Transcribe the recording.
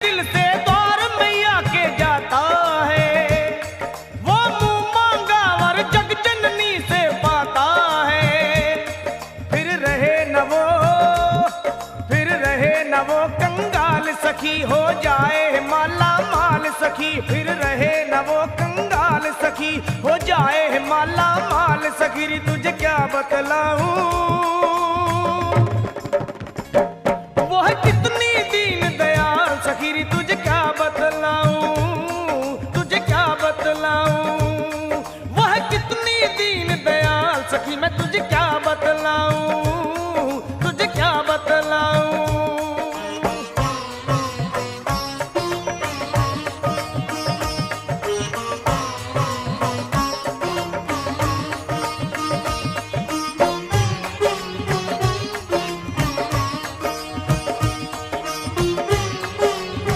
दिल से द्वार मैया के जाता है, वो मुंह मांगा वर जग जननी से पाता है। फिर रहे न वो कंगाल सखी, हो जाए माला माल सखी। फिर रहे न वो कंगाल सखी, हो जाए माला माल सखी। तुझे क्या बतलाऊं